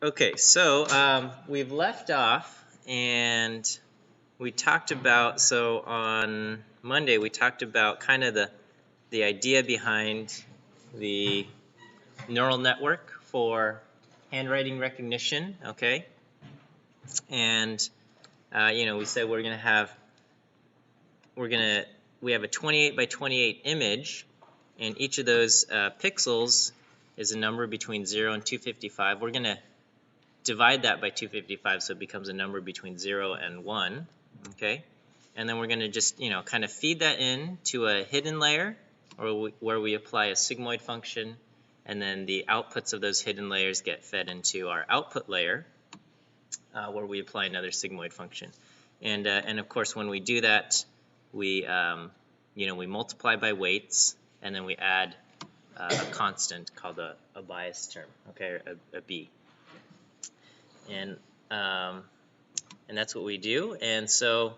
Okay, so we've left off and we talked about, so on Monday we talked about kind of the idea behind the neural network for handwriting recognition, okay? And we said we have a 28 by 28 image, and each of those pixels is a number between 0 and 255. We're going to divide that by 255 so it becomes a number between 0 and 1, okay? And then we're going to just, kind of feed that in to a hidden layer where we apply a sigmoid function, and then the outputs of those hidden layers get fed into our output layer where we apply another sigmoid function. And of course, when we do that, we multiply by weights, and then we add a constant called a bias term, okay, or a b. And that's what we do. And so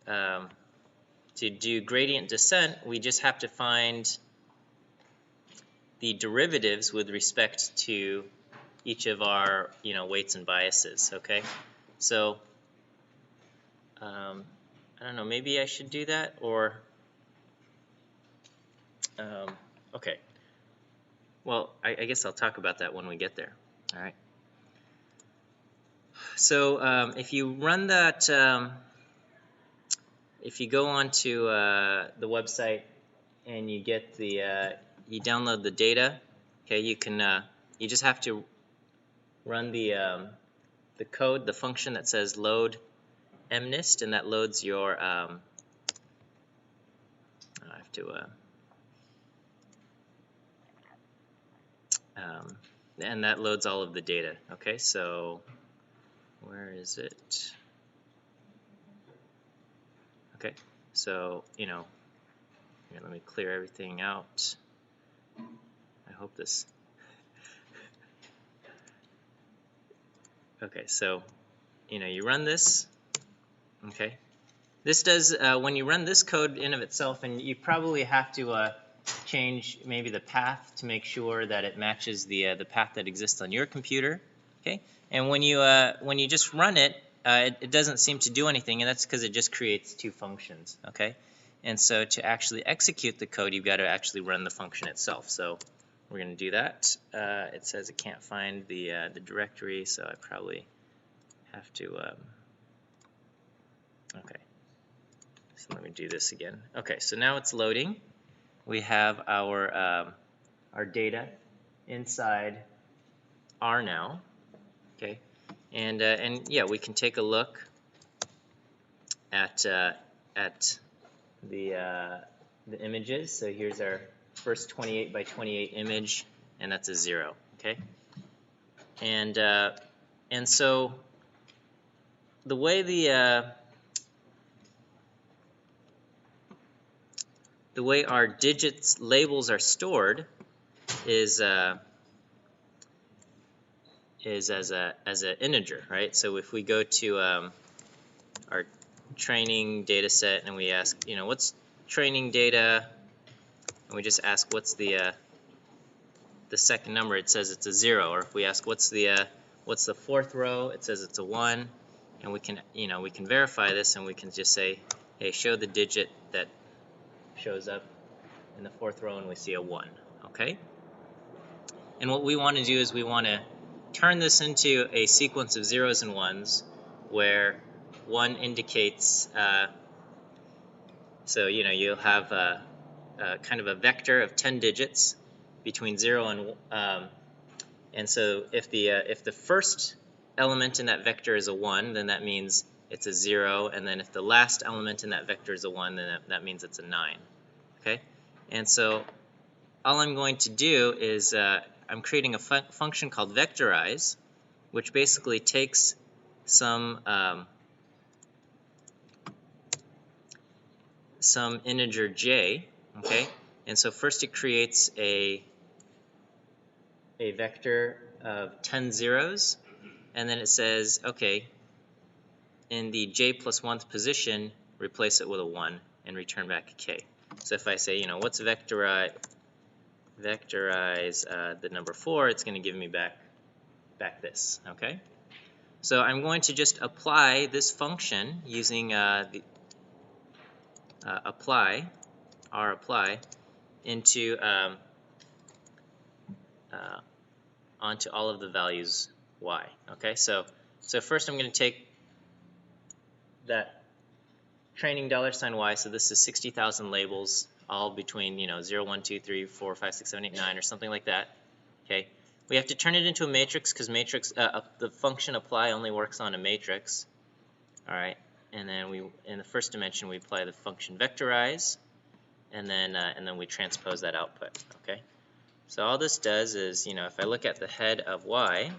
to do gradient descent, we just have to find the derivatives with respect to each of our weights and biases. Okay, so I don't know, maybe I should do that, or okay. Well, I guess I'll talk about that when we get there. All right. So if you run that, if you go onto the website and you get you download the data, okay, you just have to run the code, the function that says load MNIST, and that loads your I have to and that loads all of the data. Okay, so where is it? Okay, so here, let me clear everything out. I hope this. Okay, so you run this. Okay, this does when you run this code in of itself, and you probably have to change maybe the path to make sure that it matches the path that exists on your computer. Okay, and when you just run it, it doesn't seem to do anything, and that's because it just creates two functions. Okay, and so to actually execute the code, you've got to actually run the function itself. So we're going to do that. It says it can't find the directory, so I probably have to. Okay, so let me do this again. Okay, so now it's loading. We have our data inside R now. Okay, and yeah, we can take a look at the images. So here's our first 28 by 28 image, and that's a 0. Okay, and so the way the way our digits labels are stored is as an integer, right? So if we go to our training data set and we ask, what's training data, and we just ask what's the second number, it says it's a 0. Or if we ask what's the fourth row, it says it's a 1. And we can verify this, and we can just say, hey, show the digit that shows up in the fourth row, and we see a 1. Okay. And what we want to do is we want to turn this into a sequence of zeros and ones, where 1 indicates. So you'll have kind of a vector of 10 digits between 0 and so if the first element in that vector is a 1, then that means it's a 0, and then if the last element in that vector is a 1, then that means it's a 9. Okay, and so all I'm going to do is I'm creating a function called Vectorize, which basically takes some integer j, okay, and so first it creates a vector of 10 zeros, and then it says, okay, in the j plus 1th position, replace it with a 1 and return back a k. So if I say, what's Vectorize vectorize the number 4, it's going to give me back this. Okay. So I'm going to just apply this function using the apply into onto all of the values y. Okay, so first I'm going to take that training $y. So this is 60,000 labels, all between 0, 1, 2, 3, 4, 5, 6, 7, 8, 9, or something like that. Okay, we have to turn it into a matrix because the function apply only works on a matrix. All right, and then in the first dimension we apply the function vectorize, and then we transpose that output. Okay, so all this does is, if I look at the head of y,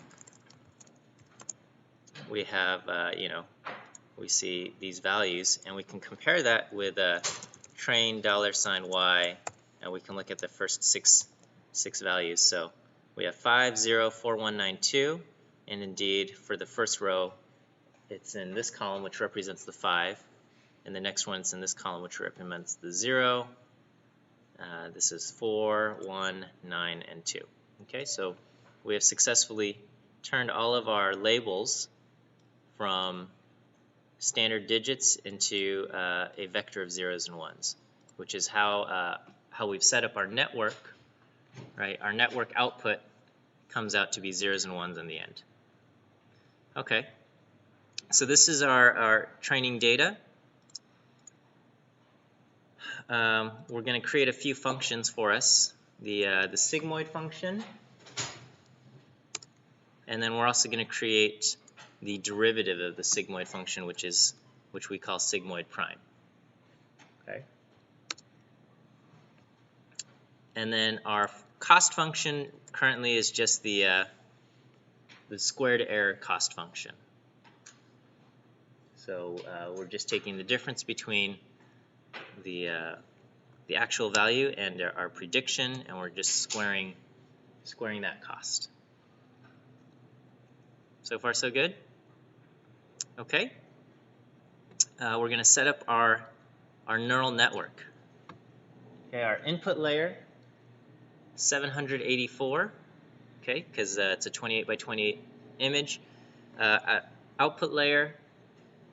we have we see these values, and we can compare that with train $y, and we can look at the first six values. So we have 5, 0, 4, 1, 9, 2, and indeed for the first row it's in this column, which represents the 5, and the next one's in this column, which represents the 0. This is 4, 1, 9, and 2. Okay, so we have successfully turned all of our labels from standard digits into a vector of zeros and ones, which is how we've set up our network. Right, our network output comes out to be zeros and ones in the end. Okay, so this is our training data. We're going to create a few functions for us. The sigmoid function, and then we're also going to create the derivative of the sigmoid function, which we call sigmoid prime. Okay. And then our cost function currently is just the squared error cost function. So we're just taking the difference between the actual value and our prediction, and we're just squaring that cost. So far, so good. Okay. We're going to set up our neural network. Okay, our input layer, 784. Okay, because it's a 28 by 28 image. Output layer,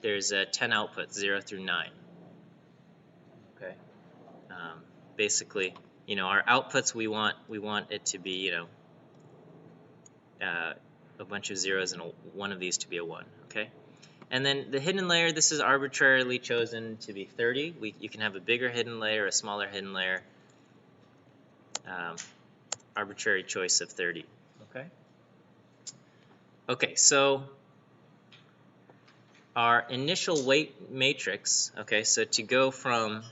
there's 10 outputs, 0 through 9. Okay. Basically, our outputs, we want it to be, a bunch of zeros and one of these to be a 1. Okay. And then the hidden layer, this is arbitrarily chosen to be 30. You can have a bigger hidden layer, a smaller hidden layer. Arbitrary choice of 30. Okay. Okay, so our initial weight matrix, okay, so to go from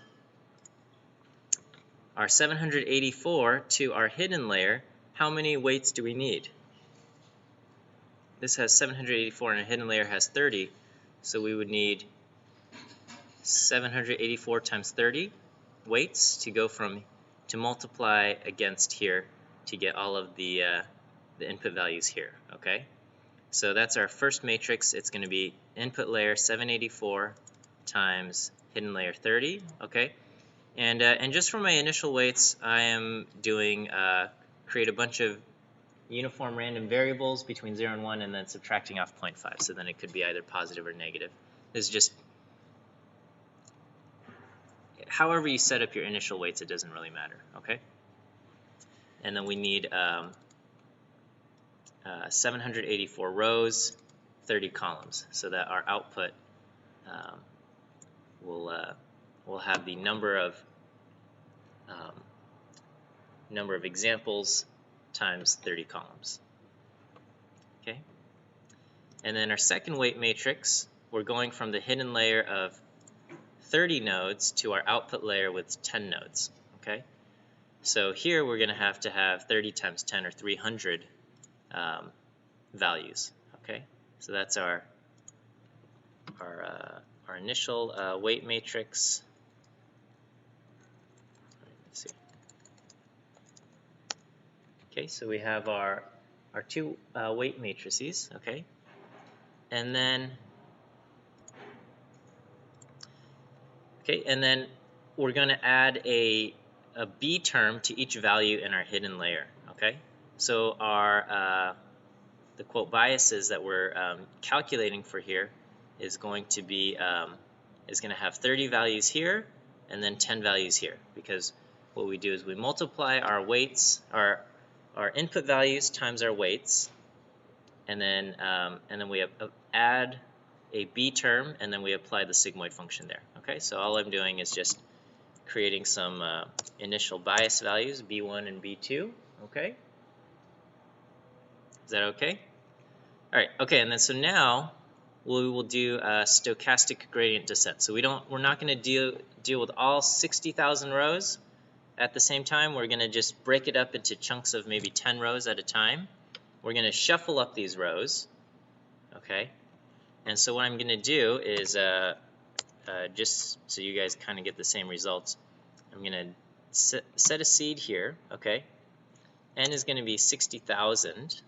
our 784 to our hidden layer, how many weights do we need? This has 784 and a hidden layer has 30, so we would need 784 times 30 weights to go to multiply against here to get all of the input values here, okay? So that's our first matrix. It's going to be input layer 784 times hidden layer 30, okay? And just for my initial weights, I am doing create a bunch of uniform random variables between 0 and 1, and then subtracting off 0.5. So then it could be either positive or negative. This is just however you set up your initial weights. It doesn't really matter, okay? And then we need 784 rows, 30 columns, so that our output will have the number of examples times 30 columns. Okay. And then our second weight matrix, we're going from the hidden layer of 30 nodes to our output layer with 10 nodes. Okay. So here we're going to have 30 times 10 or 300 values. Okay. So that's our initial weight matrix. Let's see. Okay, so we have our two weight matrices. Okay, and then we're going to add a a B term to each value in our hidden layer. Okay, so our the quote biases that we're calculating for here is going to be is going to have 30 values here and then 10 values here, because what we do is we multiply our weights, our input values times our weights, and then we add a B term, and then we apply the sigmoid function there. Okay, so all I'm doing is just creating some initial bias values, B1 and B2. Okay, is that okay? All right, okay, and then so now we will do a stochastic gradient descent. So we're not going to deal with all 60,000 rows at the same time. We're going to just break it up into chunks of maybe 10 rows at a time. We're going to shuffle up these rows, okay? And so what I'm going to do is, just so you guys kind of get the same results, I'm going to set a seed here, okay? N is going to be 60,000,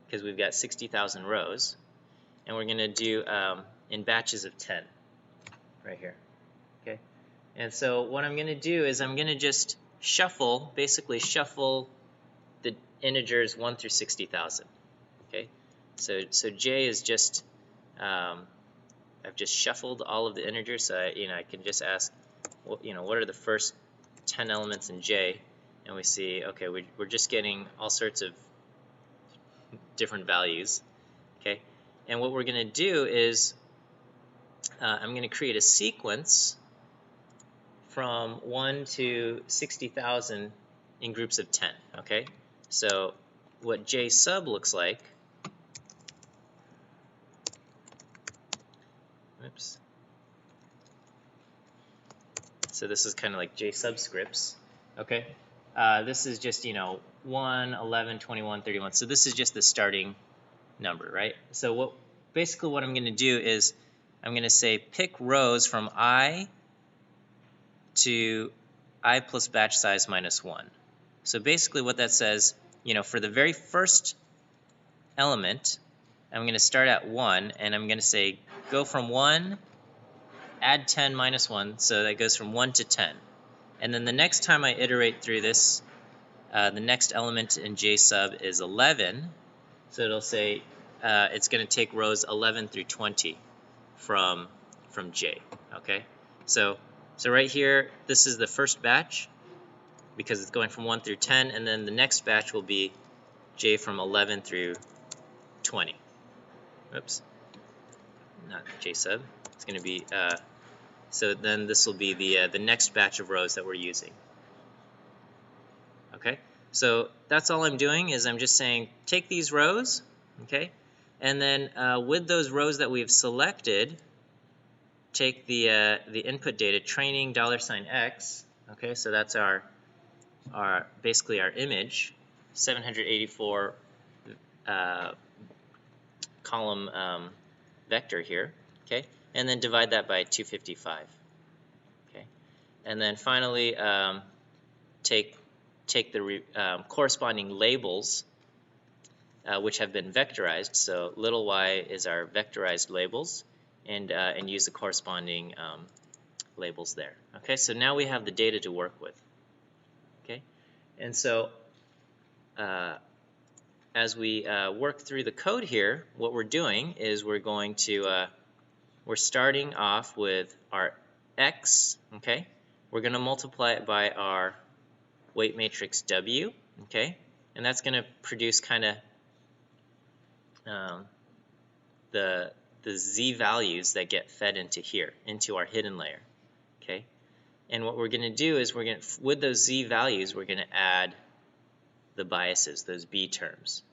because we've got 60,000 rows. And we're going to do in batches of 10 right here, okay? And so what I'm going to do is I'm going to just basically shuffle the integers 1 through 60,000, okay? So J is just, I've just shuffled all of the integers, so I can just ask, what are the first 10 elements in J, and we see, okay, we're just getting all sorts of different values, okay? And what we're going to do is I'm going to create a sequence from 1 to 60,000 in groups of 10, okay? So what J sub looks like, oops. So this is kind of like J subscripts, okay? This is just, 1, 11, 21, 31. So this is just the starting number, right? So basically what I'm going to do is I'm going to say pick rows from I to I plus batch size minus 1. So basically what that says, for the very first element, I'm going to start at 1, and I'm going to say go from 1, add 10 minus 1, so that goes from 1 to 10. And then the next time I iterate through this, the next element in J sub is 11, so it'll say it's going to take rows 11 through 20 from J, okay? So right here, this is the first batch, because it's going from 1 through 10, and then the next batch will be J from 11 through 20. Oops, not J sub. It's going to be, so then this will be the next batch of rows that we're using. Okay, so that's all I'm doing is I'm just saying take these rows, okay, and then with those rows that we've selected, take the input data training $x, okay, so that's our basically our image, 784 column vector here, okay, and then divide that by 255, okay, and then finally take the corresponding labels which have been vectorized. So little y is our vectorized labels, and use the corresponding labels there. Okay, so now we have the data to work with. Okay, and so as we work through the code here, what we're doing is we're starting off with our x. Okay, we're going to multiply it by our weight matrix W, okay, and that's going to produce kind of the z values that get fed into here, into our hidden layer, okay. And what we're going to do is with those z values, we're going to add the biases, those b terms,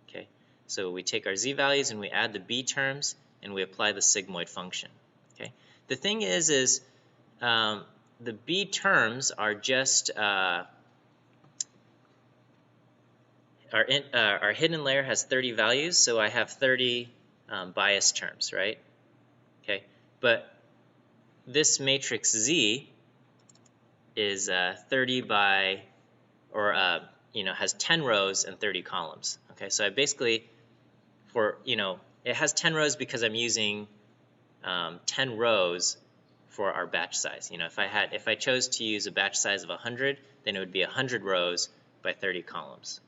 okay. So we take our z values and we add the b terms and we apply the sigmoid function, okay. The thing is the b terms are just our hidden layer has 30 values, so I have 30 bias terms, right? Okay, but this matrix Z is 30 by, or has 10 rows and 30 columns. Okay, so I basically, it has 10 rows because I'm using 10 rows for our batch size. You know, if I chose to use a batch size of 100, then it would be 100 rows by 30 columns.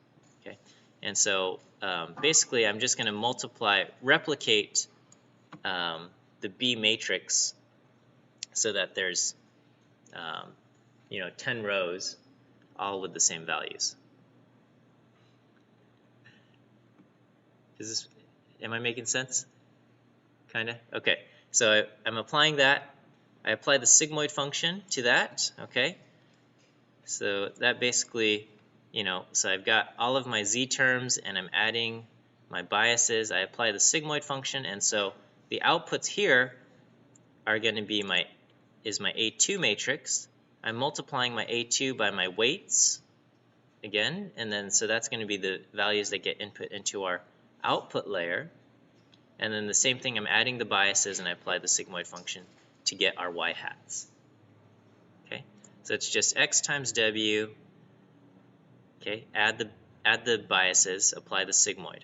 Okay, and so basically, I'm just going to replicate the B matrix so that there's you know, 10 rows all with the same values. Am I making sense? Kind of? Okay, so I'm applying that. I apply the sigmoid function to that, okay? So that basically, you know, so I've got all of my z terms and I'm adding my biases. I apply the sigmoid function, and so the outputs here are going to be my A2 matrix. I'm multiplying my A2 by my weights again, and then so that's going to be the values that get input into our output layer. And then the same thing, I'm adding the biases and I apply the sigmoid function to get our y hats. Okay, so it's just x times w. Okay, add the biases, apply the sigmoid.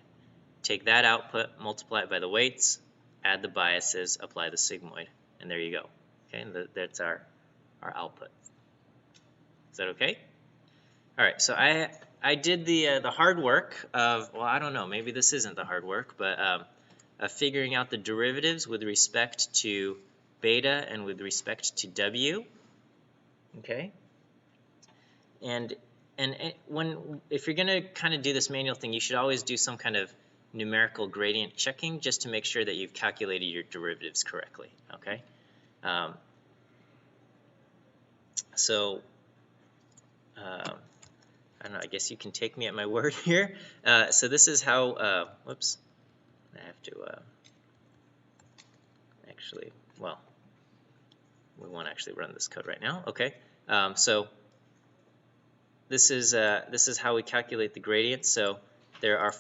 Take that output, multiply it by the weights, add the biases, apply the sigmoid, and there you go. Okay, and that's our output. Is that okay? All right, so I did the hard work of, well, I don't know, maybe this isn't the hard work, but of figuring out the derivatives with respect to beta and with respect to w. Okay, and if you're going to kind of do this manual thing, you should always do some kind of numerical gradient checking just to make sure that you've calculated your derivatives correctly. Okay, so I don't know, I guess you can take me at my word here. So this is how, whoops, I have to actually, well, we won't actually run this code right now. Okay, so this is how we calculate the gradient. So there are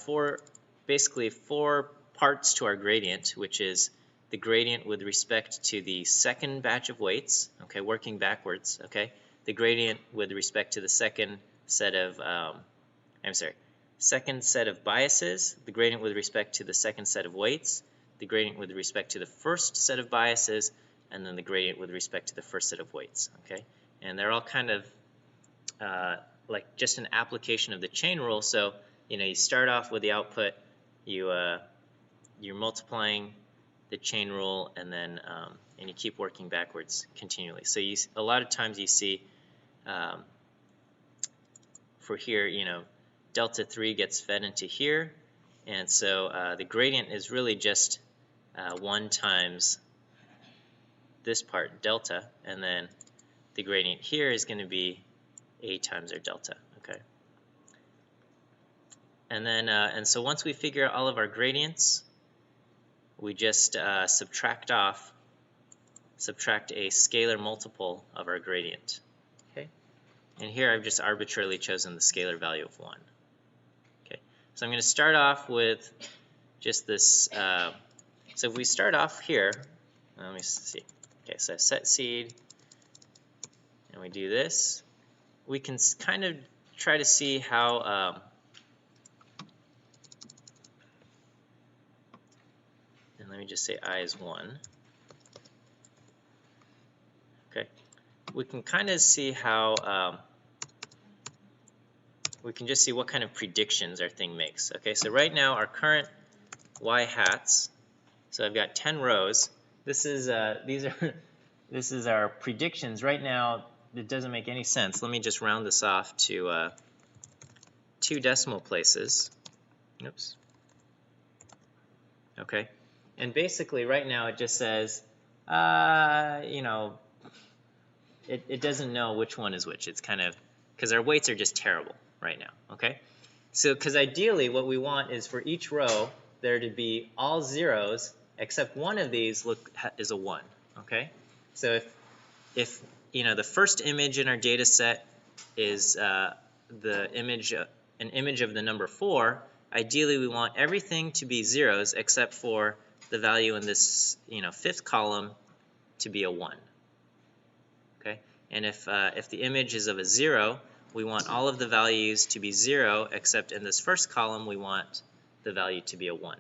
basically four parts to our gradient, which is the gradient with respect to the second batch of weights. Okay, working backwards. Okay, the gradient with respect to the second set of second set of biases, the gradient with respect to the second set of weights, the gradient with respect to the first set of biases, and then the gradient with respect to the first set of weights. Okay, and they're all kind of like just an application of the chain rule. So you know, you start off with the output, you're multiplying the chain rule, and then and you keep working backwards continually. So a lot of times you see for here, you know, delta 3 gets fed into here, and so the gradient is really just 1 times this part, delta, and then the gradient here is going to be a times our delta. Okay, and then and so once we figure out all of our gradients, we just subtract a scalar multiple of our gradient. Okay, and here I've just arbitrarily chosen the scalar value of 1. Okay, so I'm going to start off with just this. So if we start off here, let me see. Okay, so I set seed, and we do this. We can kind of try to see how. And let me just say I is 1. Okay, we can kind of see how. We can just see what kind of predictions our thing makes. Okay, so right now our current y hats. So I've got 10 rows. This is this is our predictions. Right now it doesn't make any sense. Let me just round this off to 2 decimal places. Oops. Okay, and basically right now it just says, you know, it doesn't know which one is which. It's kind of, because our weights are just terrible right now. Okay, so because ideally what we want is for each row there to be all zeros except one of these is a 1. Okay, so if you know the first image in our data set is an image of the number 4, ideally we want everything to be zeros except for the value in this, you know, 5th column to be a 1. Okay, and if the image is of a 0, we want all of the values to be 0 except in this first column we want the value to be a 1.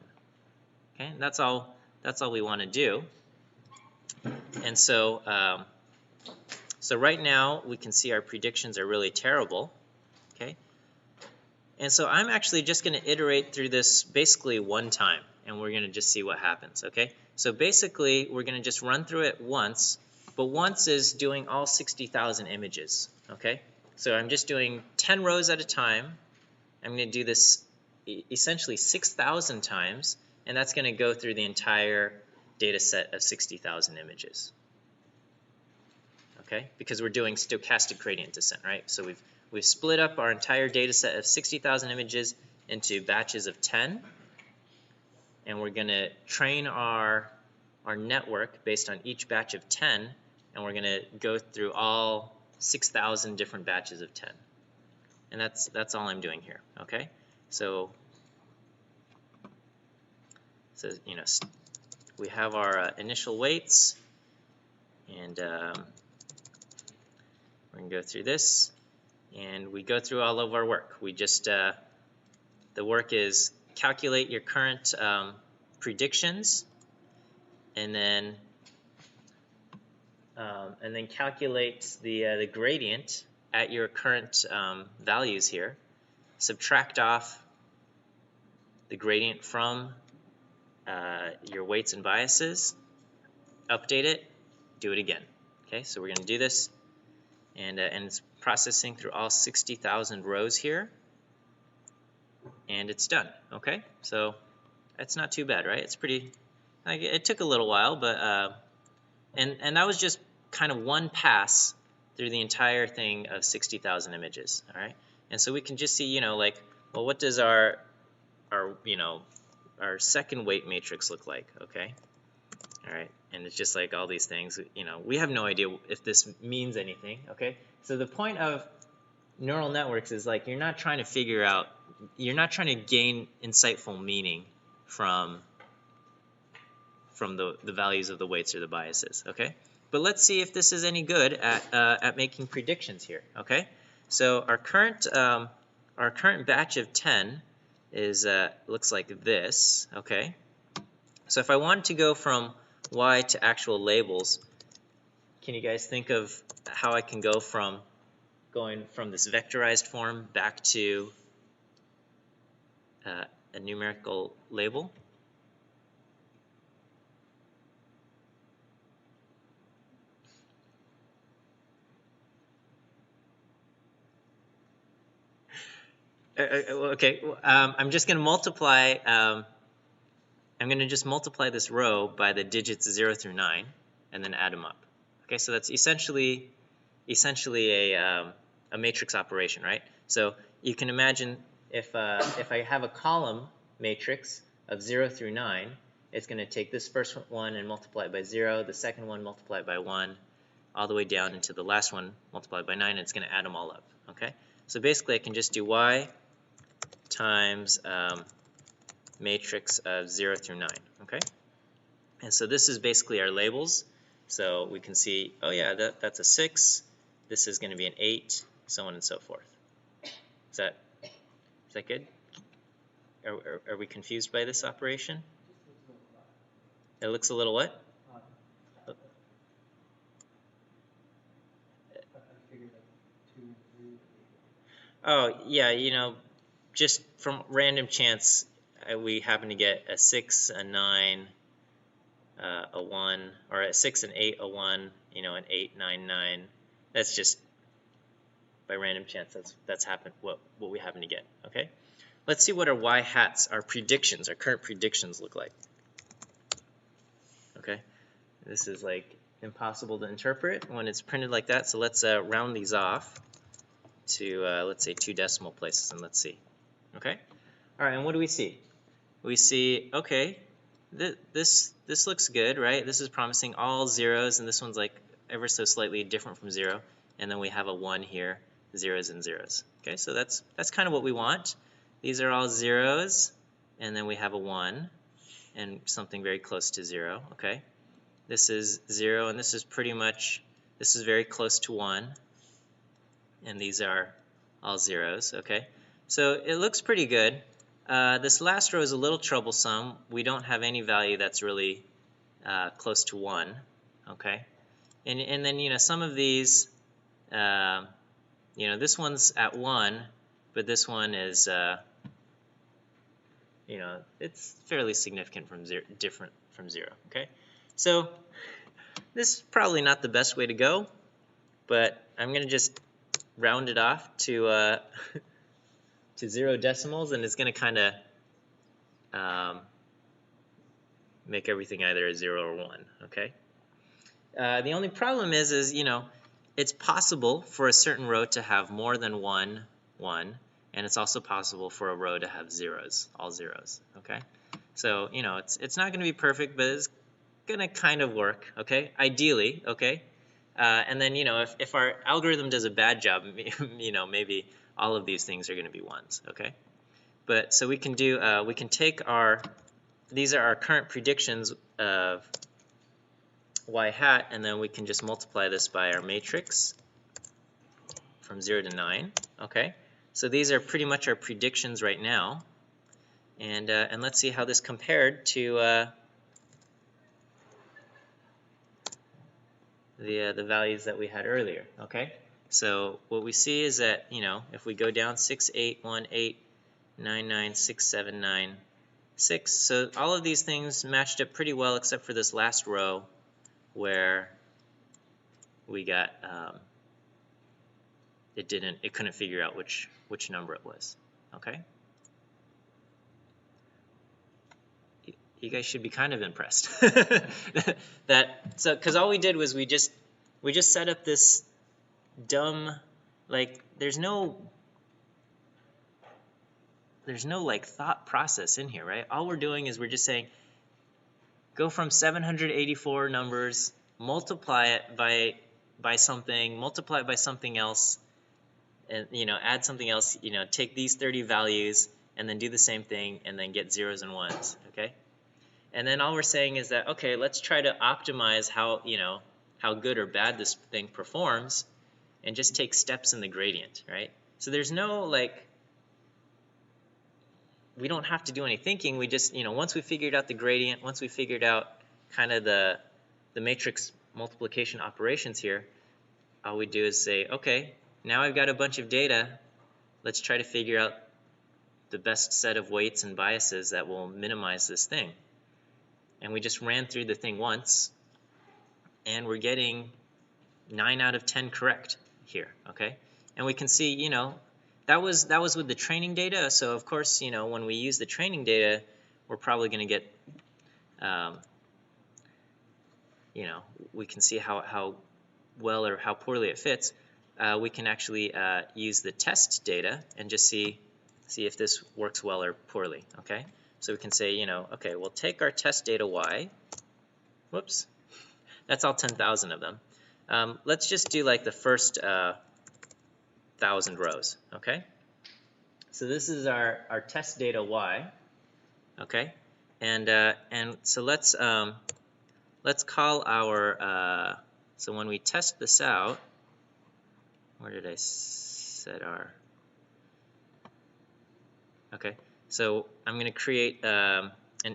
Okay, that's all we want to do. And so, so right now we can see our predictions are really terrible. Okay. And so I'm actually just going to iterate through this basically one time, and we're going to just see what happens, okay? So basically, we're going to just run through it once, but once is doing all 60,000 images, okay? So I'm just doing 10 rows at a time. I'm going to do this essentially 6,000 times, and that's going to go through the entire data set of 60,000 images, okay? Because we're doing stochastic gradient descent, right? So we've split up our entire data set of 60,000 images into batches of 10, and we're going to train our network based on each batch of 10, and we're going to go through all 6,000 different batches of 10. And that's all I'm doing here, okay? So you know, we have our initial weights, and we're going to go through this, and we go through all of our work. We just the work is calculate your current predictions, and then calculate the gradient at your current values here. Subtract off the gradient from your weights and biases. Update it. Do it again. Okay, so we're going to do this, and it's processing through all 60,000 rows here, and it's done. Okay, so that's not too bad, right? It's pretty. Like, it took a little while, but and that was just kind of one pass through the entire thing of 60,000 images. All right, and so we can just see, you know, like, well, what does our second weight matrix look like? Okay, all right, and it's just like all these things. You know, we have no idea if this means anything. Okay, so the point of neural networks is, like, you're not trying to figure out, you're not trying to gain insightful meaning from the values of the weights or the biases, okay? But let's see if this is any good at making predictions here, okay? So our current batch of 10 is looks like this, okay? So if I wanted to go from Y to actual labels, can you guys think of how I can go from going from this vectorized form back to a numerical label? Okay, I'm just going to multiply. I'm going to just multiply this row by the digits 0 through 9, and then add them up. Okay, so that's essentially a matrix operation, right? So you can imagine if I have a column matrix of 0 through 9, it's going to take this first one and multiply it by 0, the second one multiply it by 1, all the way down into the last one multiplied by 9, and it's going to add them all up. Okay, so basically I can just do Y times matrix of 0 through 9, okay? And so this is basically our labels. So we can see, oh yeah, that's a 6, this is going to be an 8, so on and so forth. Is that good? Are we confused by this operation? It looks a little what? Oh, yeah, you know, just from random chance, we happen to get a 6, a 9, a 1, or a 6 and 8, a 1, you know, an 8, 9, 9. That's just by random chance. That's happened. What we happen to get. Okay. Let's see what our Y hats, our predictions, our current predictions look like. Okay. This is like impossible to interpret when it's printed like that. So let's round these off to let's say 2 decimal places, and let's see. Okay. All right. And what do we see? We see, okay, this looks good, right? This is promising all zeros, and this one's like ever so slightly different from 0. And then we have a 1 here, zeros and zeros. Okay, so that's kind of what we want. These are all zeros, and then we have a 1 and something very close to 0. Okay, this is 0, and this is very close to 1, and these are all zeros. Okay, so it looks pretty good. This last row is a little troublesome. We don't have any value that's really close to 1. Okay, and then some of these, this one's at 1, but this one is it's fairly significant from 0, different from 0. Okay, so this is probably not the best way to go, but I'm going to just round it off to to 0 decimals, and it's going to kind of make everything either a 0 or 1. Okay. The only problem is it's possible for a certain row to have more than 1, 1, and it's also possible for a row to have zeros, all zeros. Okay. So it's not going to be perfect, but it's going to kind of work. Okay. Ideally. Okay. And then if our algorithm does a bad job, maybe all of these things are going to be 1s. Okay. But so we can take these are our current predictions of y hat, and then we can just multiply this by our matrix from 0 to 9. Okay, so these are pretty much our predictions right now, and let's see how this compared to the values that we had earlier. Okay, so what we see is that if we go down 6, 8, 1, 8, 9, 9, 6, 7, 9, 6, so all of these things matched up pretty well except for this last row where we got it couldn't figure out which number it was. Okay, you guys should be kind of impressed because all we did was we just set up this dumb, like there's no like thought process in here, right? All we're doing is we're just saying go from 784 numbers, multiply it by something, multiply it by something else, and add something else, take these 30 values and then do the same thing and then get zeros and ones. Okay, and then all we're saying is that, okay, let's try to optimize how good or bad this thing performs and just take steps in the gradient, right? So there's no we don't have to do any thinking. We just once we figured out the gradient, once we figured out kind of the matrix multiplication operations here, all we do is say, okay, now I've got a bunch of data. Let's try to figure out the best set of weights and biases that will minimize this thing. And we just ran through the thing once, and we're getting 9 out of 10 correct here. Okay, and we can see that was with the training data. So of course when we use the training data, we're probably going to get we can see how well or how poorly it fits. We can actually use the test data and just see if this works well or poorly. Okay, so we can say okay, we'll take our test data y. Whoops, that's all 10,000 of them. Let's just do like the first 1,000 rows. Okay, so this is our test data y. Okay, and so let's call our so when we test this out, where did I set our? Okay, so I'm going to create an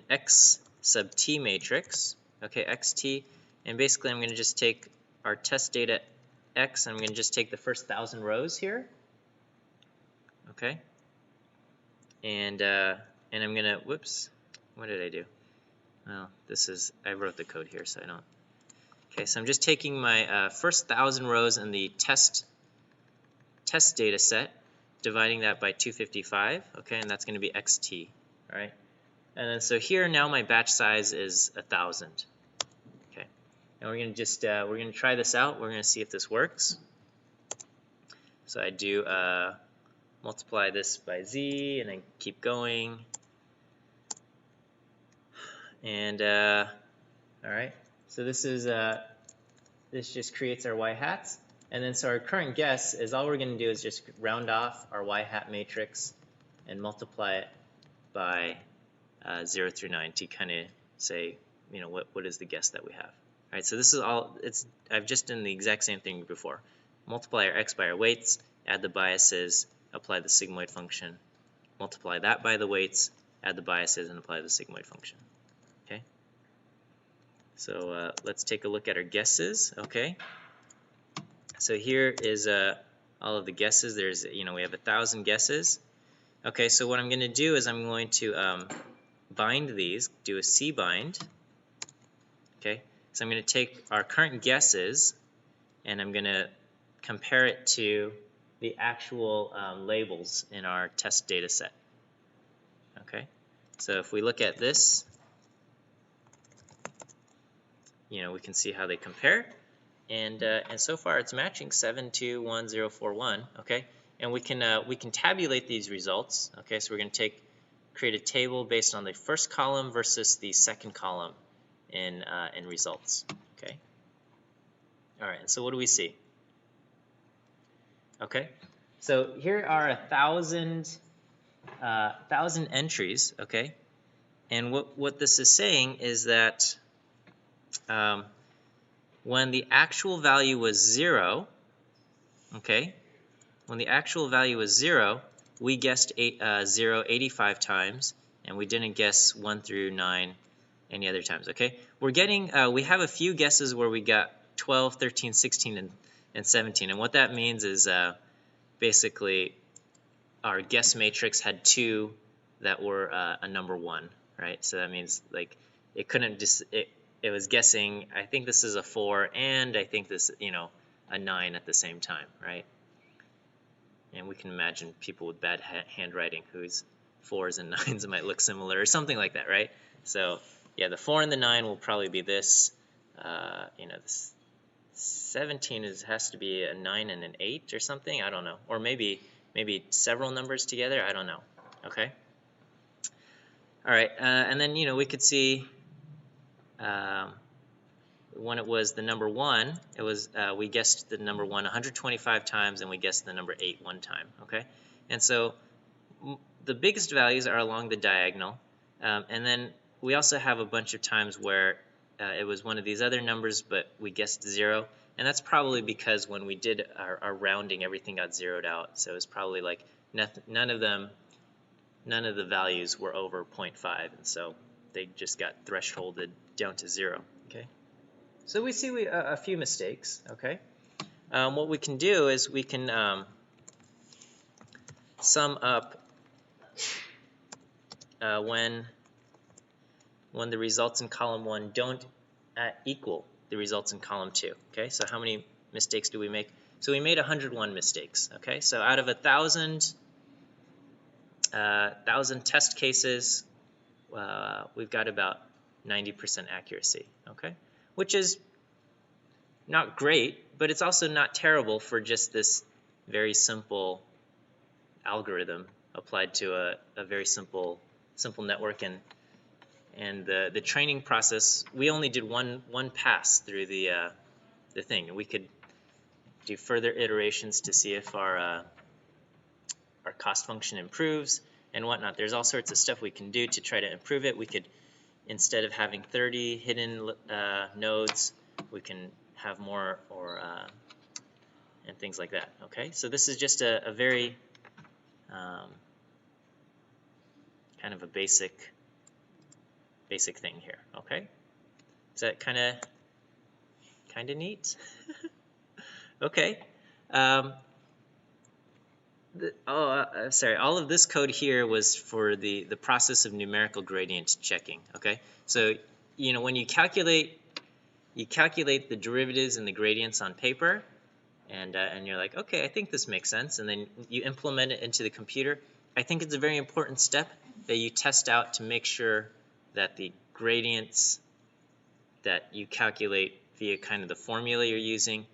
x sub t matrix. Okay, xt, and basically I'm going to just take our test data x, and I'm going to just take the first 1,000 rows here. Okay, and I'm going to, whoops, what did I do? Well, I wrote the code here, so I don't. Okay, so I'm just taking my first 1,000 rows in the test data set, dividing that by 255. Okay, and that's going to be xt. All right, and then so here now my batch size is 1,000. Okay, and we're going to just we're going to try this out. We're going to see if this works. So I do multiply this by z, and then keep going. And all right, so this just creates our y hats, and then so our current guess is all we're going to do is just round off our y hat matrix and multiply it by 0 through 9 to kind of say what is the guess that we have. All right, so this is all. I've just done the exact same thing before. Multiply our x by our weights, add the biases, apply the sigmoid function, multiply that by the weights, add the biases, and apply the sigmoid function. Okay. So let's take a look at our guesses. Okay, so here is all of the guesses. There's, we have 1,000 guesses. Okay, so what I'm going to do is I'm going to bind these, do a C bind. Okay, so I'm going to take our current guesses and I'm going to compare it to the actual labels in our test data set. Okay, so if we look at this, we can see how they compare, and so far it's matching 721041. Okay, and we can tabulate these results. Okay, so we're going to create a table based on the first column versus the second column in results. Okay, all right. So what do we see? Okay, so here are 1,000 entries. Okay, and what this is saying is that when the actual value was 0, okay, when the actual value was 0, we guessed 0 85 times, and we didn't guess 1 through 9 any other times. Okay, we're getting we have a few guesses where we got 12, 13, 16, and 17, and what that means is basically our guess matrix had 2 that were a number 1, right? So that means like it couldn't just it was guessing, I think this is a 4 and I think this, a 9 at the same time, right? And we can imagine people with bad handwriting whose 4s and 9s might look similar or something like that, right? So yeah, the 4 and the 9 will probably be this. This 17 has to be a 9 and an 8 or something. I don't know. Or maybe several numbers together. I don't know. Okay. All right. And then we could see when it was the number 1, it was we guessed the number 1 125 times, and we guessed the number 8 1 time. Okay. And so the biggest values are along the diagonal, and then we also have a bunch of times where it was one of these other numbers, but we guessed 0, and that's probably because when we did our rounding, everything got zeroed out. So it's probably like none of the values were over 0.5, and so they just got thresholded down to 0. Okay, so we see a few mistakes. Okay, what we can do is we can sum up when the results in column 1 don't equal the results in column 2. Okay, so how many mistakes do we make? So we made 101 mistakes. Okay, so out of 1,000 test cases, we've got about 90% accuracy. Okay, which is not great, but it's also not terrible for just this very simple algorithm applied to a very simple network. And the training process, we only did one pass through the thing, and we could do further iterations to see if our cost function improves and whatnot. There's all sorts of stuff we can do to try to improve it. We could, instead of having 30 hidden nodes, we can have more, or and things like that. Okay, so this is just a very kind of a basic thing here. Okay, is that kind of neat? Okay. Sorry, all of this code here was for the process of numerical gradient checking. Okay, so when you calculate the derivatives and the gradients on paper, and you're like, okay, I think this makes sense, and then you implement it into the computer. I think it's a very important step that you test out to make sure that the gradients that you calculate via kind of the formula you're using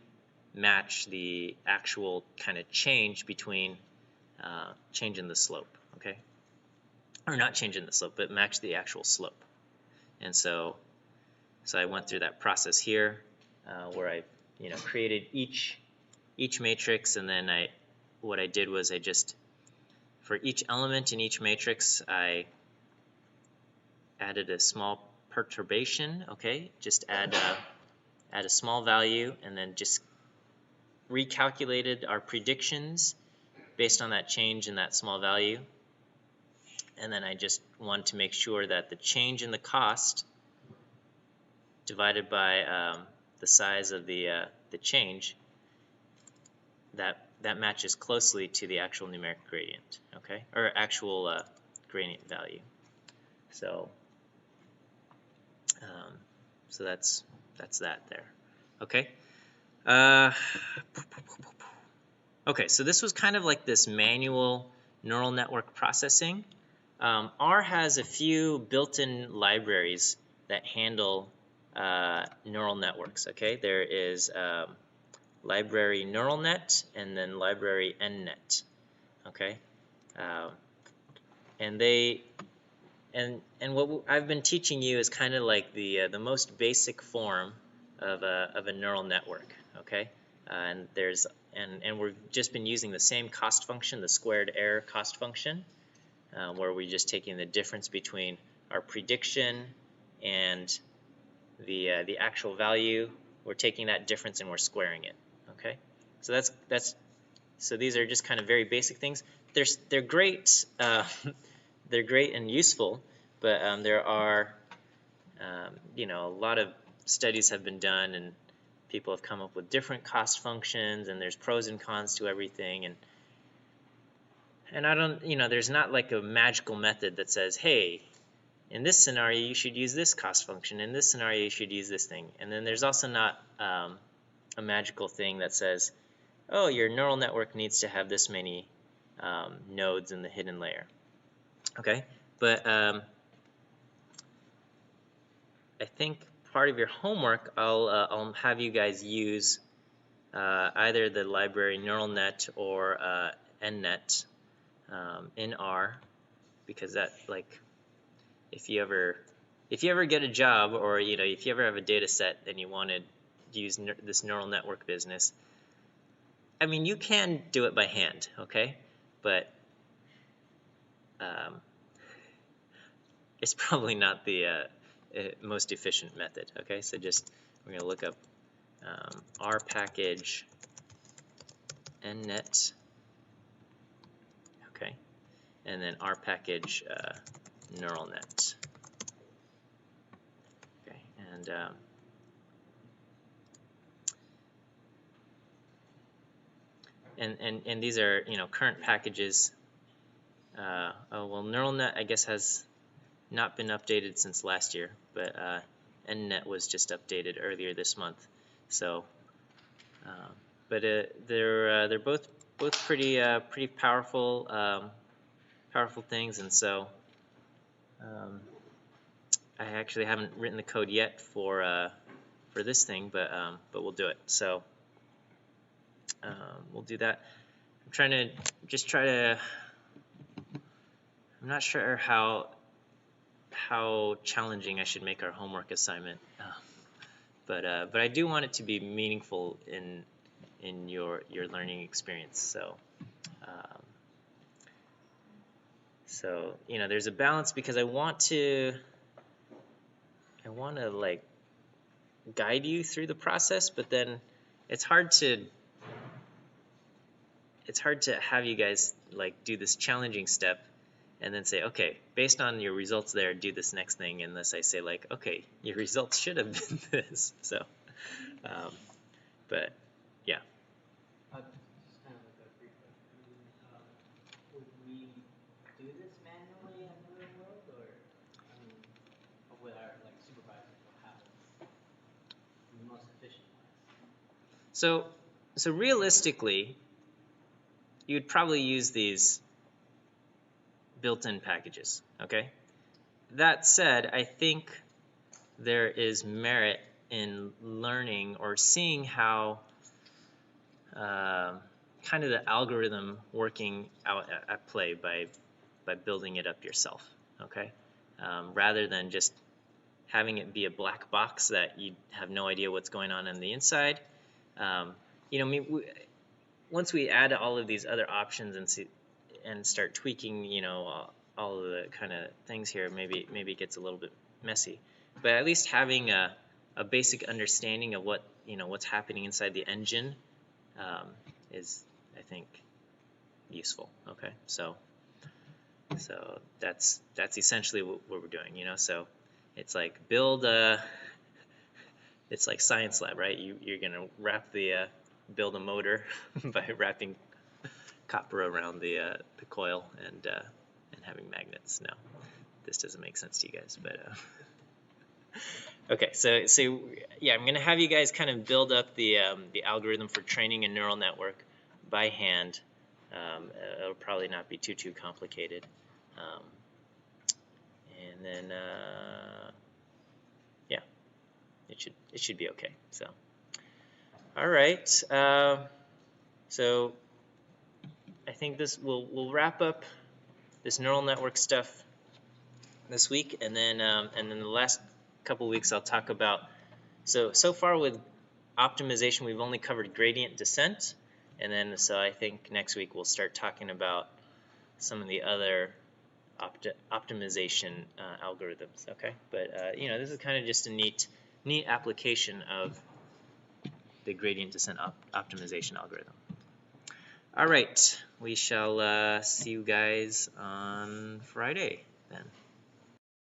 match the actual kind of change between change in the slope, okay? Or not change in the slope, but match the actual slope. And so I went through that process here where I created each matrix, and then what I did was I just, for each element in each matrix, I added a small perturbation. Okay, just add a small value, and then just recalculated our predictions based on that change in that small value. And then I just want to make sure that the change in the cost divided by the size of the change, that matches closely to the actual numeric gradient, okay, or actual gradient value. So so that's that there, okay. Okay, so this was kind of like this manual neural network processing. R has a few built-in libraries that handle neural networks. Okay, there is library neural net and then library nnet. Okay, and what I've been teaching you is kind of like the most basic form of a neural network. Okay, and we've just been using the same cost function, the squared error cost function, where we're just taking the difference between our prediction and the actual value. We're taking that difference and we're squaring it. Okay, so so these are just kind of very basic things. They're great. They're great and useful, but there are a lot of studies have been done and people have come up with different cost functions, and there's pros and cons to everything, and I don't, there's not like a magical method that says, hey, in this scenario you should use this cost function, in this scenario you should use this thing. And then there's also not a magical thing that says, oh, your neural network needs to have this many nodes in the hidden layer. Okay, but I think part of your homework, I'll have you guys use either the library neural net or nnet in R, because that, like, if you ever get a job, or if you ever have a data set and you want to use this neural network business, I mean, you can do it by hand, okay, but it's probably not the most efficient method. Okay, so we're going to look up R package nnet, okay, and then R package neural net. Okay, and these are current packages. Oh well, neural net I guess has not been updated since last year, but nnet was just updated earlier this month. So, but they're both pretty powerful things, and so I actually haven't written the code yet for this thing, but we'll do it. So we'll do that. I'm trying to I'm not sure how challenging I should make our homework assignment, but I do want it to be meaningful in your learning experience. So there's a balance, because I want to like guide you through the process, but then it's hard to have you guys like do this challenging step and then say, okay, based on your results there, do this next thing, unless I say like, okay, your results should have been this. So but yeah. Just kind of like a brief question. Would we do this manually in the real world, or with our like supervisors, what happens in the most efficient ways? So realistically, you'd probably use these built-in packages. Okay. That said, I think there is merit in learning or seeing how kind of the algorithm working out at play by building it up yourself, okay, rather than just having it be a black box that you have no idea what's going on the inside. Once we add all of these other options and start tweaking, all of the kind of things here, maybe it gets a little bit messy. But at least having a basic understanding of what's happening inside the engine is, I think, useful. Okay, so that's essentially what we're doing. So it's like build a it's like science lab, right? You're gonna build a motor by wrapping copper around the coil and having magnets. No, this doesn't make sense to you guys, but okay. So yeah, I'm gonna have you guys kind of build up the algorithm for training a neural network by hand. It'll probably not be too complicated, and then yeah, it should be okay. So all right. So I think we'll wrap up this neural network stuff this week, and then the last couple weeks I'll talk about. So far with optimization, we've only covered gradient descent, and then so I think next week we'll start talking about some of the other optimization algorithms. Okay, but you know, this is kind of just a neat application of the gradient descent optimization algorithm. All right, we shall see you guys on Friday then.